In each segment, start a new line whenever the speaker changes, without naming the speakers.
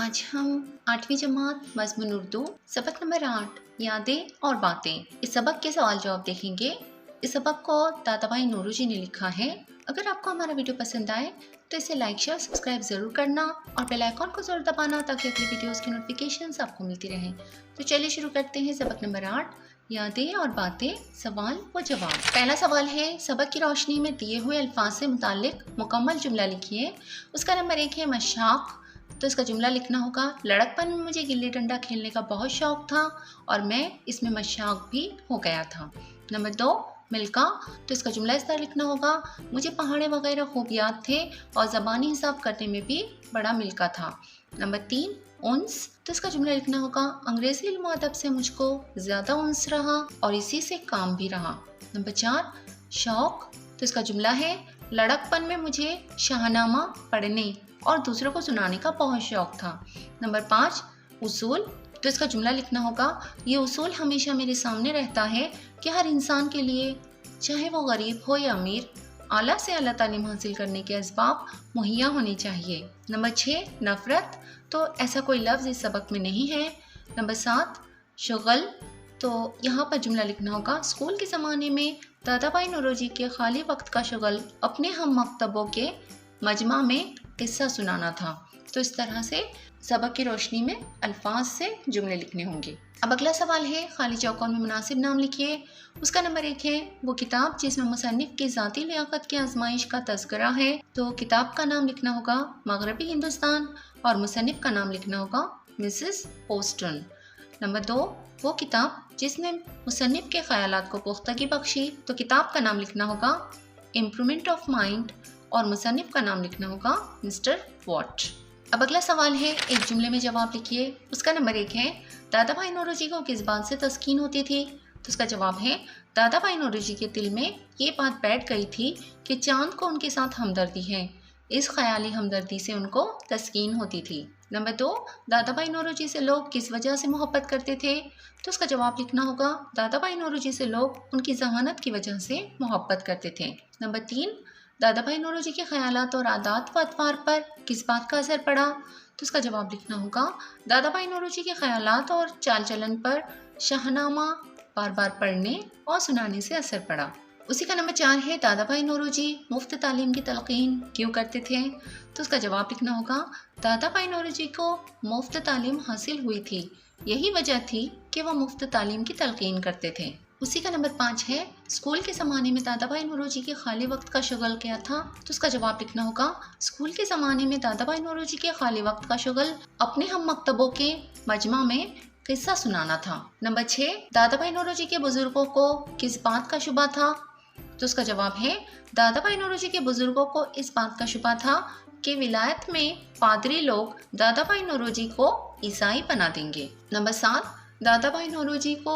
आज हम 8वीं जमात मज़मून उर्दू सबक नंबर 8 यादें और बातें इस सबक के सवाल जवाब देखेंगे। इस सबक को दादा भाई नूरू जी ने लिखा है। अगर आपको हमारा वीडियो पसंद आए तो इसे लाइक शेयर सब्सक्राइब ज़रूर करना और बेल आइकॉन को ज़रूर दबाना ताकि अगली वीडियोस की नोटिफिकेशंस आपको मिलती रहें। तो चलिए शुरू करते हैं सबक नंबर 8 यादें और बातें सवाल व जवाब। पहला सवाल है, सबक की रोशनी में दिए हुए अल्फाज से मुताल्लिक मुकम्मल जुमला लिखिए। उसका नंबर 1 है मशाक। तो इसका जुमला लिखना होगा, लड़कपन में मुझे गिल्ली डंडा खेलने का बहुत शौक था और मैं इसमें मशाक भी हो गया था। नंबर 2 मिल्का। तो इसका जुमला इस तरह लिखना होगा, मुझे पहाड़े वगैरह खूब याद थे और ज़बानी हिसाब करने में भी बड़ा मिल्का था। नंबर 3 उन्स। तो इसका जुमला लिखना होगा, अंग्रेज़ी इल्म अदब से मुझको ज़्यादा उन्स रहा और इसी से काम भी रहा। नंबर 4 शौक। तो इसका जुमला है, लड़कपन में मुझे शाहनामा पढ़ने और दूसरों को सुनाने का बहुत शौक था। नंबर 5 उसूल। तो इसका जुमला लिखना होगा, ये उसूल हमेशा मेरे सामने रहता है कि हर इंसान के लिए, चाहे वो गरीब हो या अमीर, आला से आला तालीम हासिल करने के असबाब मुहैया होने चाहिए। नंबर 6 नफ़रत। तो ऐसा कोई लफ्ज़ इस सबक में नहीं है। नंबर 7 शुगल। तो यहाँ पर जुमला लिखना होगा, स्कूल के ज़माने में दादा भाई नौरोजी के खाली वक्त का शुगल अपने हम मकतबों के मजमा में किस्सा सुनाना था। तो इस तरह से सबक की रोशनी में अल्फाज से जुमले लिखने होंगे। अब अगला सवाल है, खाली चौकों में मुनासिब नाम लिखिए। उसका नंबर 1 है वो किताब जिसमें मुसन्निफ की ज़ाती लियाकत की आजमाइश का तज़किरा है। तो किताब का नाम लिखना होगा मगरबी हिंदुस्तान और मुसन्निफ का नाम लिखना होगा मिसेस पोस्टन। नंबर 2 वो किताब जिसने मुसन्निफ के ख्यालात को पुख्तगी बख्शी। तो किताब का नाम लिखना होगा इम्प्रूवमेंट ऑफ माइंड और मुसन्निफ का नाम लिखना होगा मिस्टर वॉट। अब अगला सवाल है, एक जुमले में जवाब लिखिए। उसका नंबर 1 है, दादा भाई नौरोजी को किस बात से तस्कीन होती थी। तो उसका जवाब है, दादा भाई नौरोजी के दिल में ये बात बैठ गई थी कि चांद को उनके साथ हमदर्दी है। इस ख्याली हमदर्दी से उनको तस्कीन होती थी। नंबर 2 दादा भाई नौरोजी से लोग किस वजह से मोहब्बत करते थे। तो उसका जवाब लिखना होगा, दादा भाई नौरोजी से लोग उनकी जहानत की वजह से मोहब्बत करते थे। नंबर 3 दादा भाई नौरोजी के ख्यालात और आदात व अतवार पर किस बात का असर पड़ा। तो उसका जवाब लिखना होगा, दादा भाई नौरोजी के ख्यालात और चाल चलन पर शाहनामा बार बार पढ़ने और सुनाने से असर पड़ा। उसी का नंबर 4 है, दादा भाई नौरोजी मुफ्त तालीम की तलकीन क्यों करते थे। तो उसका जवाब लिखना होगा, दादा भाई नौरोजी को मुफ्त तालीम हासिल हुई थी, यही वजह थी कि वह मुफ्त तालीम की तलकीन करते थे। उसी का नंबर 5 है, स्कूल के ज़माने में दादा भाई नौरोजी के खाली वक्त का शुगल क्या था। तो उसका जवाब लिखना होगा, स्कूल के ज़माने में दादा भाई नौरोजी के खाली वक्त का शुगल अपने हम मकतबों के मजमा में किस्सा सुनाना था। नंबर 6 दादा भाई नौरोजी के बुजुर्गों को किस बात का शुबा था। तो उसका जवाब है, दादा भाई नौरोजी के बुजुर्गों को इस बात का शुबा था कि विलायत में पादरी लोग दादा भाई नौरोजी को ईसाई बना देंगे। नंबर 7 दादा भाई नौरोजी को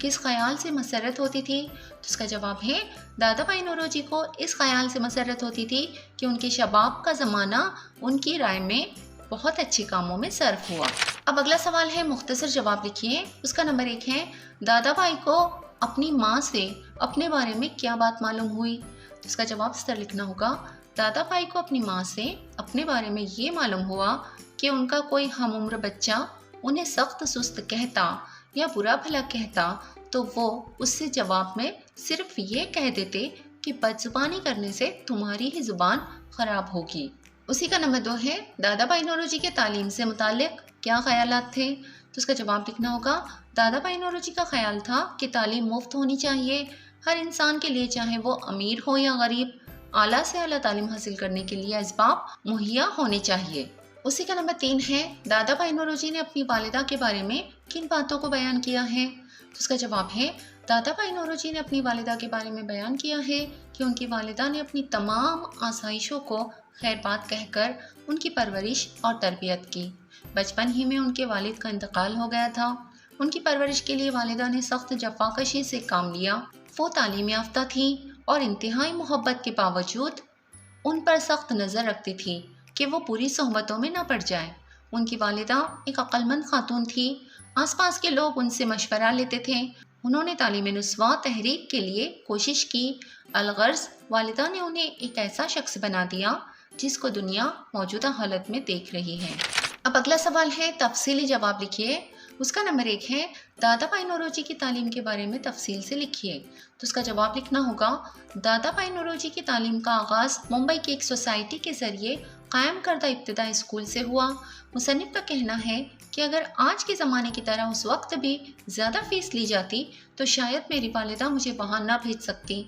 किस ख्याल से मसरत होती थी। तो उसका जवाब है, दादा भाई नौरोजी को इस ख्याल से मसरत होती थी कि उनके शबाब का ज़माना उनकी राय में बहुत अच्छे कामों में सर्फ हुआ। अब अगला सवाल है, मुख्तसर जवाब लिखिए। उसका नंबर 1 है, दादा भाई को अपनी माँ से अपने बारे में क्या बात मालूम हुई। तो उसका जवाब इस तरह लिखना होगा, दादा भाई को अपनी माँ से अपने बारे में ये मालूम हुआ कि उनका कोई हम उम्र बच्चा उन्हें सख्त सुस्त कहता या बुरा भला कहता तो वो उससे जवाब में सिर्फ ये कह देते कि बदजुबानी करने से तुम्हारी ही जुबान खराब होगी। उसी का नंबर 2 है, दादा भाई नौरोजी के तालीम से मुताल्लिक क्या ख्यालात थे। तो उसका जवाब लिखना होगा, दादा भाई नौरोजी का ख्याल था कि तालीम मुफ्त होनी चाहिए। हर इंसान के लिए, चाहे वो अमीर हो या गरीब, आला से आला तालीम हासिल करने के लिए असबाब मुहैया होने चाहिए। उसी का नंबर 3 है, दादा भाई नौरोजी ने अपनी वालिदा के बारे में किन बातों को बयान किया है। तो उसका जवाब है, दादा भाई नौरोजी ने अपनी वालिदा के बारे में बयान किया है कि उनकी वालिदा ने अपनी तमाम आसाइशों को खैरबात कहकर उनकी परवरिश और तरबियत की। बचपन ही में उनके वालिद का इंतकाल हो गया था। उनकी परवरिश के लिए वालिदा ने सख्त जफाकशी से काम लिया। वो तालीम याफ्ता थी और इंतहाई मोहब्बत के बावजूद उन पर सख्त नज़र रखती थी कि वो बुरी सोहबतों में न पड़ जाए। उनकी वालिदा एक अक्लमंद खातून थी। आसपास के लोग उनसे मशवरा लेते थे। उन्होंने तालीम नुस्वा तहरीक के लिए कोशिश की। अलगर्ज वालिदा ने उन्हें एक ऐसा शख्स बना दिया जिसको दुनिया मौजूदा हालत में देख रही है। अब अगला सवाल है तफसीली जवाब लिखिए। उसका नंबर 1 है दादा भाई नौरोजी की तालीम के बारे में तफसील से लिखिए। तो उसका जवाब लिखना होगा दादा भाई नौरोजी की तालीम का आगाज़ मुंबई की एक सोसाइटी के ज़रिए कायम करदा इब्तदाई स्कूल से हुआ। मुसन्निफ का कहना है कि अगर आज के ज़माने की तरह उस वक्त भी ज़्यादा फ़ीस ली जाती तो शायद मेरी वालिदा मुझे वहाँ ना भेज सकती।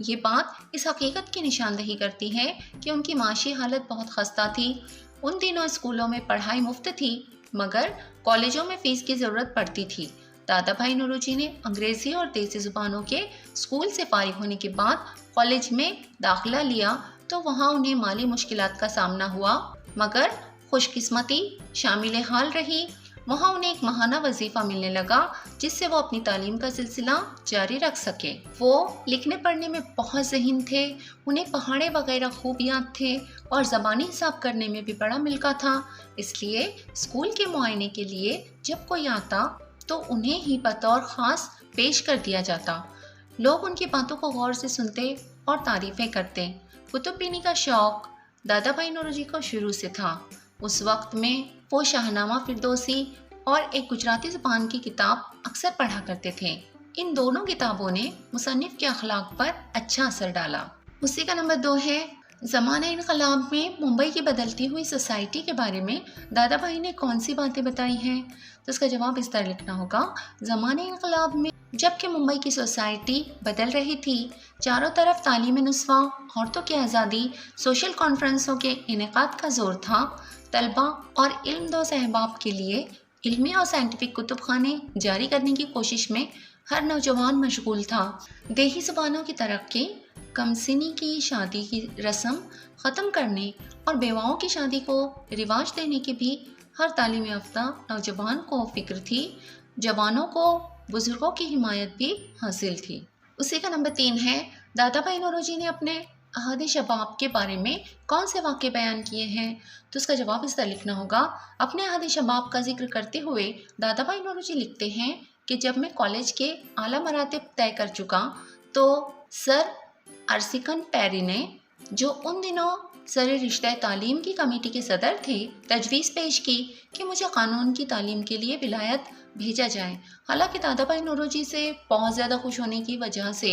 ये बात इस हकीकत की निशानदही करती है कि उनकी माशी हालत बहुत खस्ता थी। उन दिनों स्कूलों में पढ़ाई मुफ्त थी मगर कॉलेजों में फ़ीस की ज़रूरत पड़ती थी। दादा भाई नौरोजी ने अंग्रेज़ी और देसी ज़ुबानों के स्कूल से फारिग होने के बाद कॉलेज में दाखिला लिया तो वहाँ उन्हें माली मुश्किलात का सामना हुआ मगर खुशकिस्मती शामिल हाल रही। वहाँ उन्हें एक माहाना वजीफ़ा मिलने लगा जिससे वो अपनी तालीम का सिलसिला जारी रख सके। वो लिखने पढ़ने में बहुत ज़हीन थे, उन्हें पहाड़े वगैरह खूब याद थे और ज़बानी हिसाब करने में भी बड़ा मिलका था। इसलिए स्कूल के मुआयने के लिए जब कोई आता तो उन्हें ही बतौर ख़ास पेश कर दिया जाता। लोग उनकी बातों को गौर से सुनते और तारीफ़ें करते। कुतुब बीनी का शौक़ दादा भाई नौरोजी को शुरू से था। उस वक्त में वो शाहनामा फिरदौसी और एक गुजराती ज़ुबान की किताब अक्सर पढ़ा करते थे। इन दोनों किताबों ने मुसन्निफ के अखलाक पर अच्छा असर डाला। उसी का नंबर 2 है ज़माना इनकलाब में मुंबई की बदलती हुई सोसाइटी के बारे में दादा भाई ने कौन सी बातें बताई हैं। तो इसका जवाब इस तरह लिखना होगा ज़माना इनकलाब में जबकि मुंबई की सोसाइटी बदल रही थी, चारों तरफ तालीम नुस्वा, औरतों की आज़ादी, सोशल कॉन्फ्रेंसों के इनेकाद का जोर था। तलबा और इल्मदोज़ अहबाब के लिए इल्मी और साइंटिफिक कुतुब खाने जारी करने की कोशिश में हर नौजवान मशगूल था। देही ज़ुबानों की तरक्की, कमसिनी की शादी की रस्म ख़त्म करने और बेवाओं की शादी को रिवाज देने की भी हर तालीम याफ्ता नौजवान को फ़िक्र थी। जवानों को बुज़ुर्गों की हिमायत भी हासिल थी। उसी का नंबर 3 है दादा भाई नौरोजी ने अपने अहद शबाब के बारे में कौन से वाक़े बयान किए हैं। तो उसका जवाब इस तरह लिखना होगा अपने अहद शबाब का जिक्र करते हुए दादा भाई नौरोजी लिखते हैं कि जब मैं कॉलेज के आला मरातब तय कर चुका तो सर अरसिकन पेरी ने, जो उन दिनों सर रिश्ते तालीम की कमेटी के सदर थे, तजवीज़ पेश की कि मुझे कानून की तालीम के लिए विलायत भेजा जाए। हालांकि दादा भाई नौरोजी से बहुत ज़्यादा खुश होने की वजह से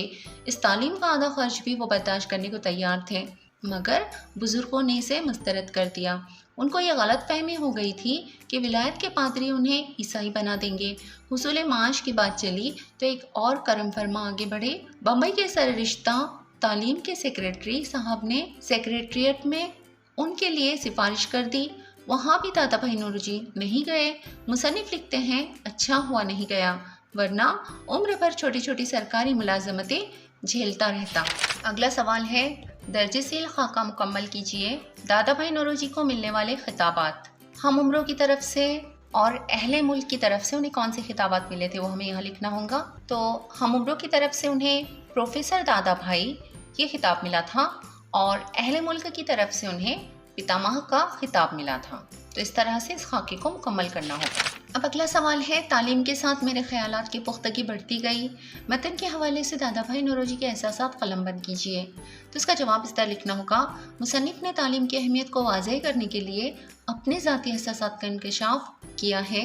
इस तालीम का आधा खर्च भी वो बर्दाश्त करने को तैयार थे मगर बुज़ुर्गों ने इसे मुस्तरद कर दिया। उनको ये गलत फहमी हो गई थी कि विलायत के पादरी उन्हें ईसाई बना देंगे। हुसूल माश की बात चली तो एक और करम फरमा आगे बढ़े। बम्बई के सर रिश्ता तालीम के सेक्रेटरी साहब ने सेक्रेटरिएट में उनके लिए सिफारिश कर दी। वहाँ भी दादा भाई नौरोजी नहीं गए। मुसन्निफ लिखते हैं अच्छा हुआ नहीं गया वरना उम्र भर छोटी छोटी सरकारी मुलाजमतें झेलता रहता। अगला सवाल है दर्जे सील खाका मुकम्मल कीजिए। दादा भाई नौरोजी को मिलने वाले खिताबात। हम उम्रों की तरफ से और अहले मुल्क की तरफ से उन्हें कौन से खिताबात मिले थे वो हमें यहाँ लिखना होगा। तो हम उम्रों की तरफ से उन्हें प्रोफेसर दादा भाई ये खिताब मिला था और अहले मुल्क की तरफ से उन्हें पितामह का खिताब मिला था। तो इस तरह से इस खाके को मुकम्मल करना होगा। अब अगला सवाल है तालीम के साथ मेरे ख्यालात की पुख्तगी बढ़ती गई। मतन के हवाले से दादा भाई नौरोजी के एहसासात कलमबंद कीजिए। तो इसका जवाब इस तरह लिखना होगा मुसन्निफ ने तालीम की अहमियत को वाज़ेह करने के लिए अपने ज़ाती एहसासात का इंकशाफ किया है।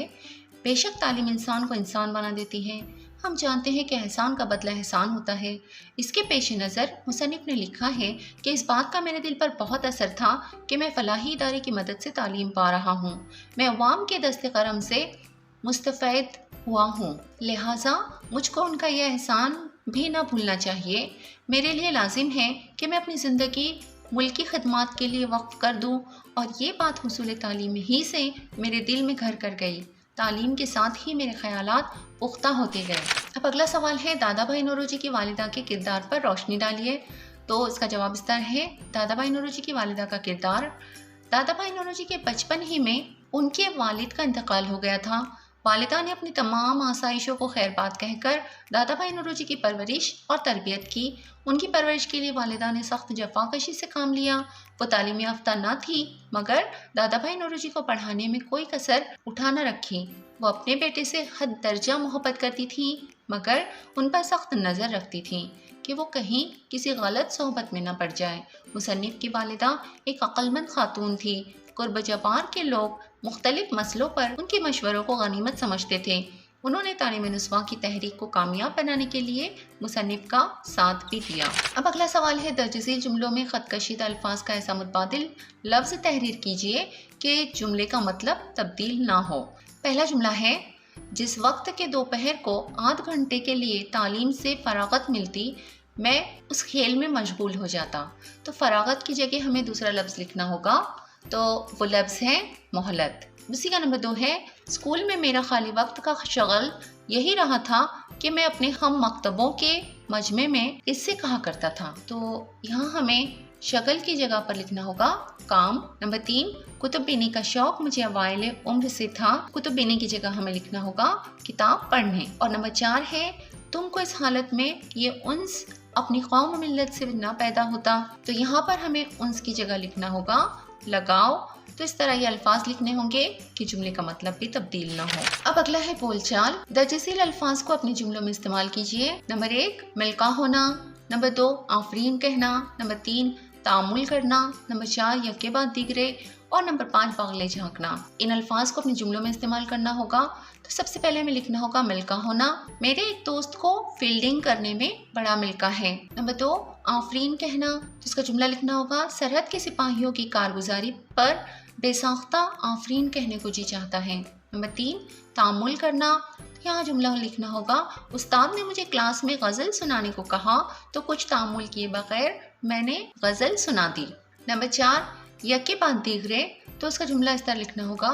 बेशक तालीम इंसान को इंसान बना देती है। हम जानते हैं कि एहसान का बदला एहसान होता है। इसके पेश नज़र मुसन्निफ ने लिखा है कि इस बात का मेरे दिल पर बहुत असर था कि मैं फलाही इदारे की मदद से तालीम पा रहा हूँ। मैं अवाम के दस्ते करम से मुस्तफ़ैद हुआ हूँ, लिहाजा मुझको उनका यह एहसान भी न भूलना चाहिए। मेरे लिए लाजिम है कि मैं अपनी ज़िंदगी मुल्की खदमात के लिए वक्फ कर दूँ और ये बात हुसूल तालीम ही से मेरे दिल में घर कर गई। तालीम के साथ ही मेरे ख्यालात पुख्ता होते गए। अब अगला सवाल है दादा भाई नौरोजी की वालिदा के किरदार पर रोशनी डालिए। तो इसका जवाब इस तरह है दादा भाई नौरोजी की वालिदा का किरदार। दादा भाई नौरोजी के बचपन ही में उनके वालिद का इंतकाल हो गया था। वालिदा ने अपनी तमाम आसाइशों को खैरबाद कहकर दादा भाई नौरोजी की परवरिश और तरबियत की। उनकी परवरिश के लिए वालिदा ने सख्त जफाकशी से काम लिया। वो तालीम याफ्ता न थी मगर दादा भाई नौरोजी को पढ़ाने में कोई कसर उठा न रखी। वो अपने बेटे से हद दर्जा मोहब्बत करती थी मगर उन पर सख्त नज़र रखती थी कि वो कहीं किसी गलत सोहबत में न पड़ जाए। मुसन्निफ की वालिदा एक अक्लमंद खातून थी, कुर्ब जबार के लोग मुख्तलिफ मसलों पर उनके मशवरों को गनीमत समझते थे। उन्होंने तालीम नुस्वा की तहरीक को कामयाब बनाने के लिए मुसन्निफ का साथ भी दिया। अब अगला सवाल है, दर्जसील जुमलों में खत कशीदा अल्फाज का ऐसा मुतबादिल लफ्ज़ तहरीर कीजिए कि जुमले का मतलब तब्दील ना हो। पहला जुमला है, जिस वक्त के दोपहर को आध घंटे के लिए तालीम से फरागत मिलती, मैं उस खेल में मशगूल हो जाता। तो फरागत की जगह हमें दूसरा लफ्ज़ लिखना होगा, तो वो लफ्ज़ है मोहलत। उसी का नंबर 2 है, स्कूल में मेरा खाली वक्त का शगल यही रहा था कि मैं अपने हम मकतबों के मजमे में इससे कहा करता था। तो यहाँ हमें शगल की जगह पर लिखना होगा काम। नंबर 3, कुतुब बीनी का शौक मुझे अवाइल उम्र से था। कुतुब बीनी की जगह हमें लिखना होगा किताब पढ़ने। और नंबर 4 है, तुमको इस हालत में ये उन्स अपनी कौम मिल्लत से ना पैदा होता। तो यहाँ पर हमें उन्स की जगह लिखना होगा लगाओ। तो इस तरह ये अल्फाज लिखने होंगे कि जुमले का मतलब भी तब्दील ना हो। अब अगला है बोलचाल। दर्जसील अल्फाज को अपने जुमलों में इस्तेमाल कीजिए। नंबर 1, मिलका होना। नंबर 2, आफरीन कहना। नंबर 3, तामुल करना। नंबर 4, यके बाद दिगरे। और नंबर 5, बागले झांकना। इन अल्फाज को अपने जुमलों में इस्तेमाल करना होगा। तो सबसे पहले हमें लिखना होगा मिलका होना। मेरे एक दोस्त को फील्डिंग करने में बड़ा मिलका है। नंबर 2, आफरीन कहना। तो इसका जुमला लिखना होगा, सरहद के सिपाहियों की कारगुजारी पर बेसाख्ता आफरीन कहने को जी चाहता है। नंबर 3, तामुल करना। यहाँ जुमला लिखना होगा, उस्ताद ने मुझे क्लास में गज़ल सुनाने को कहा तो कुछ तामुल किए बगैर मैंने गज़ल सुना दी। नंबर 4, यके बाद दीगरे। तो उसका जुमला इस तरह लिखना होगा,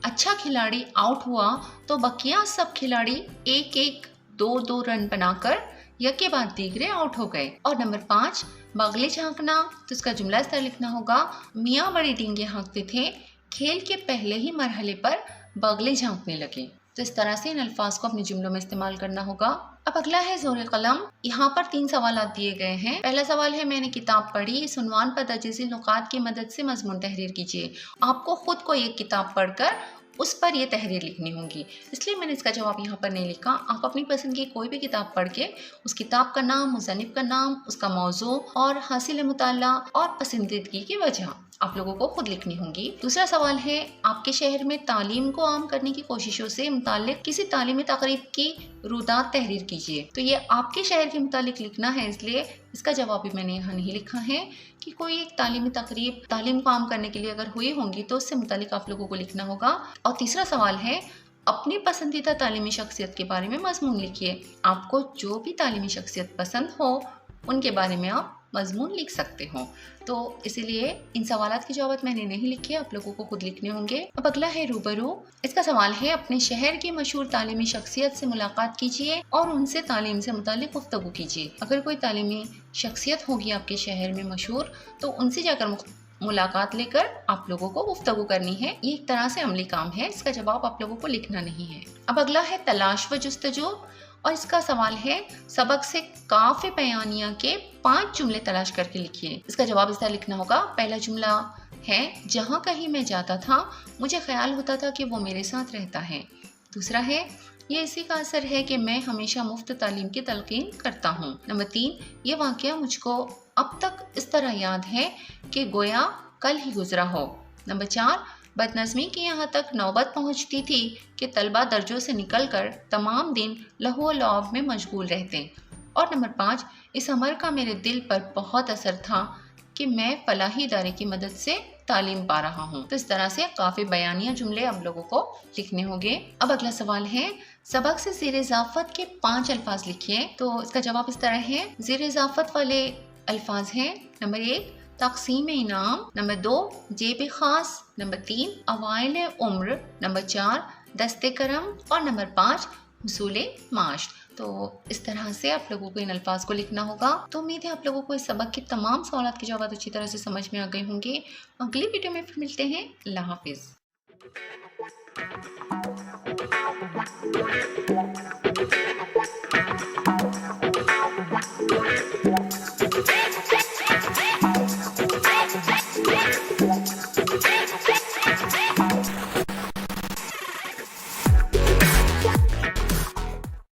अच्छा खिलाड़ी आउट हुआ तो बकिया सब खिलाड़ी एक एक दो दो रन बनाकर यके बाद दीगरे आउट हो गए। और नंबर 5, बगले झांकना। तो उसका जुमला इस तरह लिखना होगा, मियाँ बड़े डींगे हाँकते थे, खेल के पहले ही मरहले पर बगले झांकने लगे। तो इस तरह से इन अल्फाज को अपने जुमलों में इस्तेमाल करना होगा। अब अगला है जोर कलम। यहाँ पर 3 सवाल दिए गए हैं। पहला सवाल है, मैंने किताब पढ़ी, इस उन्वान पर दर्जसील नुकात की मदद से मजमून तहरीर कीजिए। आपको खुद को एक किताब पढ़कर उस पर यह तहरीर लिखनी होगी, इसलिए मैंने इसका जवाब यहाँ पर नहीं लिखा। आप अपनी पसंद की कोई भी किताब पढ़ के उस किताब का नाम, मुसन्निफ का नाम, उसका मौजू और हासिल मुताला और पसंदीदगी की वजह आप लोगों को खुद लिखनी होंगी। दूसरा सवाल है, आपके शहर में तालीम को आम करने की कोशिशों से मुताल्लिक किसी तालीमी तकरीब की रुदात तहरीर कीजिए। तो ये आपके शहर के मुताल्लिक लिखना है, इसलिए इसका जवाब भी मैंने यहाँ नहीं लिखा है कि कोई एक तालीमी तकरीब तालीम को आम करने के लिए अगर हुई होंगी तो उससे मुताल्लिक आप लोगों को लिखना होगा। और तीसरा सवाल है, अपनी पसंदीदा तालीमी शख्सियत के बारे में मजमून लिखिए। आपको जो भी तालीमी शख्सियत पसंद हो उनके बारे में आप मजमून लिख सकते हो। तो इसीलिए इन सवालात के जवाब मैंने नहीं लिखे, आप लोगों को खुद लिखने होंगे। अब अगला है रूबरू। इसका सवाल है, अपने शहर की मशहूर तालीमी शख्सियत से मुलाकात कीजिए और उनसे तालीम से मुताल्लिक गुफ्तगू कीजिए। अगर कोई तालीमी शख्सियत होगी आपके शहर में मशहूर, तो उनसे जाकर मुलाकात लेकर आप लोगों को गुफ्तगू करनी है। ये एक तरह से अमली काम है, इसका जवाब आप लोगों को लिखना नहीं है। अब अगला है तलाश व जुस्तजू, और इसका सवाल है, सबक से काफ़ी बयानिया के 5 जुमले तलाश करके लिखिए। इसका जवाब इस तरह लिखना होगा। पहला जुमला है, जहाँ कहीं मैं जाता था मुझे ख्याल होता था कि वो मेरे साथ रहता है। दूसरा है, ये इसी का असर है कि मैं हमेशा मुफ्त तालीम की तलकीन करता हूँ। नंबर 3, ये वाक़या मुझको अब तक इस तरह याद है कि गोया कल ही गुजरा हो। नंबर 4, बदनज़मी की यहाँ तक नौबत पहुँचती थी कि तलबा दर्जों से निकलकर तमाम दिन लहू लौब में मशगूल रहते। और नंबर 5, इस अमर का मेरे दिल पर बहुत असर था कि मैं फलाही इदारे की मदद से तालीम पा रहा हूँ। तो इस तरह से काफ़ी बयानिया जुमले हम लोगों को लिखने होंगे। अब अगला सवाल है, सबक से ज़ेर इज़ाफ़त के 5 अल्फाज लिखिए। तो इसका जवाब इस तरह है। ज़ेर इज़ाफ़त वाले अल्फाज हैं, नंबर 1, तक़सीम इनाम। नंबर 2, जेब ख़ास। नंबर 3, अवाइल उम्र। नंबर 4, दस्ते करम। और नंबर 5, हुसूल माश। तो इस तरह से आप लोगों को इन अल्फाज को लिखना होगा। तो उम्मीद है आप लोगों को इस सबक के तमाम सवालात के जवाब अच्छी तरह से समझ में आ गए होंगे। अगली वीडियो में फिर मिलते हैं। अल्लाह हाफिज़।